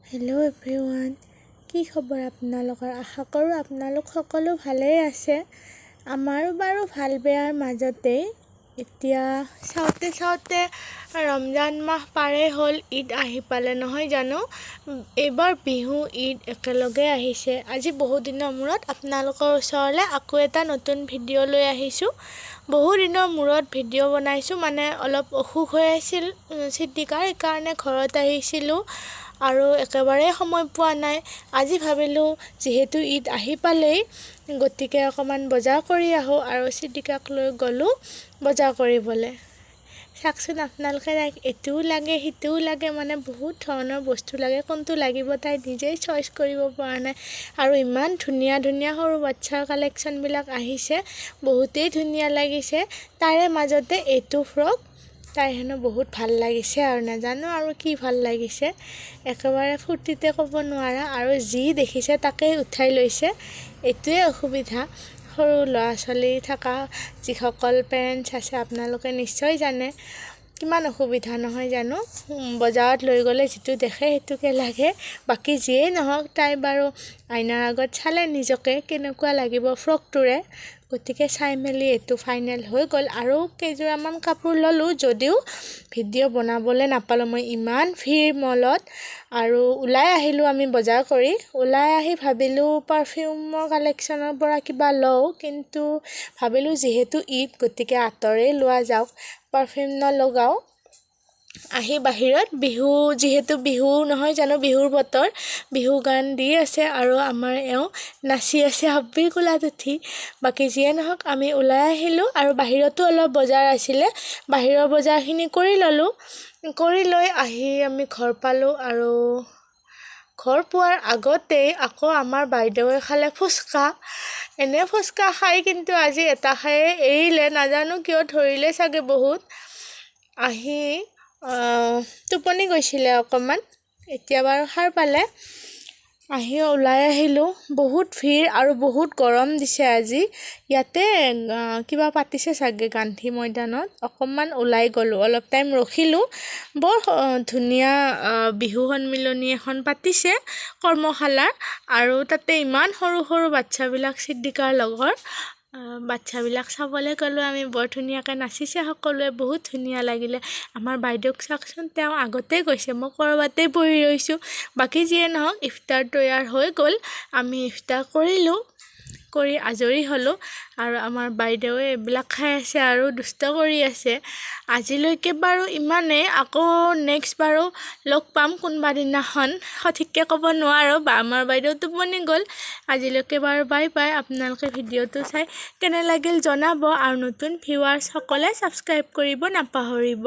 Hello' everyone, কি খবৰ আপোনালোকৰ? আশা কৰোঁ আপোনালোক সকলো ভালেই আছে। আমাৰো বাৰু ভাল বেয়াৰ মাজতেই। এতিয়া চাওঁতে ৰমজান মাহ পাৰেই হ'ল, ঈদ আহি পালে নহয় জানো। এইবাৰ বিহু ঈদ একেলগে আহিছে। আজি বহু দিনৰ মূৰত আপোনালোকৰ ওচৰলৈ আকৌ এটা নতুন ভিডিঅ' লৈ আহিছোঁ। বহু দিনৰ মূৰত ভিডিঅ' বনাইছোঁ, মানে অলপ অসুখ হৈ আছিল সিদ্দিকাৰ, সেইকাৰণে ঘৰত আহিছিলোঁ আৰু একেবাৰে সময় পোৱা নাই। আজি ভাবিলোঁ যিহেতু ঈদ আহি পালেই, গতিকে অকণমান বজাৰ কৰি আহোঁ আৰু সিদ্দিকাক লৈ গ'লোঁ বজাৰ কৰিবলৈ। চাওকচোন আপোনালোকে, তাইক এইটোও লাগে সিটোও লাগে, মানে বহুত ধৰণৰ বস্তু লাগে। কোনটো লাগিব তাই নিজেই চইচ কৰিব পৰা নাই। আৰু ইমান ধুনীয়া ধুনীয়া সৰু বাচ্ছাৰ কালেকশ্যনবিলাক আহিছে, বহুতেই ধুনীয়া লাগিছে। তাৰে মাজতে এইটো ফ্ৰক তাই হেনো বহুত ভাল লাগিছে, আৰু নাজানো আৰু কি ভাল লাগিছে। একেবাৰে ফূৰ্তিতে ক'ব নোৱাৰা, আৰু যি দেখিছে তাকেই উঠাই লৈছে। এইটোৱে অসুবিধা সৰু ল'ৰা ছোৱালী থকা যিসকল পেৰেণ্টছ আছে, আপোনালোকে নিশ্চয় জানে কিমান অসুবিধা নহয় জানো। বজাৰত লৈ গ'লে যিটো দেখে সেইটোকে লাগে। বাকী যিয়েই নহওক, তাই বাৰু আইনাৰ আগত চালে নিজকে কেনেকুৱা লাগিব ফ্ৰকটোৰে। গতিকে চাই মেলি এইটো ফাইনেল হৈ গ'ল। আৰু কেইযোৰামান কাপোৰ ল'লোঁ, যদিও ভিডিঅ' বনাবলৈ নাপালোঁ। মই ইমান ভিৰ মলত, আৰু ওলাই আহিলোঁ আমি বজাৰ কৰি। ওলাই আহি ভাবিলোঁ পাৰফিউমৰ কালেকশ্যনৰ পৰা কিবা লওঁ, কিন্তু ভাবিলোঁ যিহেতু ঈদ, গতিকে আঁতৰেই লোৱা যাওক, পাৰফিউম নলগাওঁ। আহি বাহিৰত যিহেতু বিহু নহয় জানো, বিহুৰ বতৰ, বিহু গান দি আছে আৰু আমাৰ এওঁ নাচি আছে হাব্বিৰ কোলাত উঠি। বাকী যিয়ে নহওক, আমি ওলাই আহিলোঁ আৰু বাহিৰতো অলপ বজাৰ আছিলে, বাহিৰৰ বজাৰখিনি কৰি ল'লোঁ। কৰি লৈ আহি আমি ঘৰ পালোঁ, আৰু ঘৰ পোৱাৰ আগতেই আকৌ আমাৰ বাইদেৱে খালে ফুচকা। এনে ফুচকা খাই, কিন্তু আজি এটা খায়ে এৰিলে, নাজানো কিয়, ধৰিলে চাগে বহুত। আহি টোপনি গৈছিলে অকণমান, এতিয়া বাৰু সাৰ পালে। আহি ওলাই আহিলোঁ, বহুত ভিৰ আৰু বহুত গৰম দিছে আজি। ইয়াতে কিবা পাতিছে চাগে গান্ধী মৈদানত, অকণমান ওলাই গ'লোঁ, অলপ টাইম ৰখিলোঁ। বৰ ধুনীয়া বিহু সন্মিলনী এখন পাতিছে, কৰ্মশালাৰ, আৰু তাতে ইমান সৰু সৰু বাচ্ছাবিলাক, সিদ্দিকাৰ লগৰ বাচ্ছাবিলাক চাবলৈ গ'লোঁ আমি। বৰ ধুনীয়াকৈ নাচিছে সকলোৱে, বহুত ধুনীয়া লাগিলে। আমাৰ বাইদেউক চাওকচোন, তেওঁ আগতেই গৈছে, মই ক'ৰবাতেই বহি ৰৈছোঁ। বাকী যিয়ে নহওক, ইফতাৰ তৈয়াৰ হৈ গ'ল, আমি ইফতাৰ কৰিলোঁ, কৰি আজৰি হ'লোঁ। আৰু আমাৰ বাইদেৱে এইবিলাক খাই আছে আৰু দুষ্ট কৰি আছে। আজিলৈকে বাৰু ইমানেই, আকৌ নেক্সট বাৰু লগ পাম কোনোবা দিনাখন, সঠিককৈ ক'ব নোৱাৰোঁ, বা আমাৰ বাইদেউ টোপনি গ'ল। আজিলৈকে বাৰু বাই বাই। আপোনালোকে ভিডিঅ'টো চাই কেনে লাগিল জনাব, আৰু নতুন ভিউৱাৰ্ছসকলে ছাবস্ক্ৰাইব কৰিব নাপাহৰিব।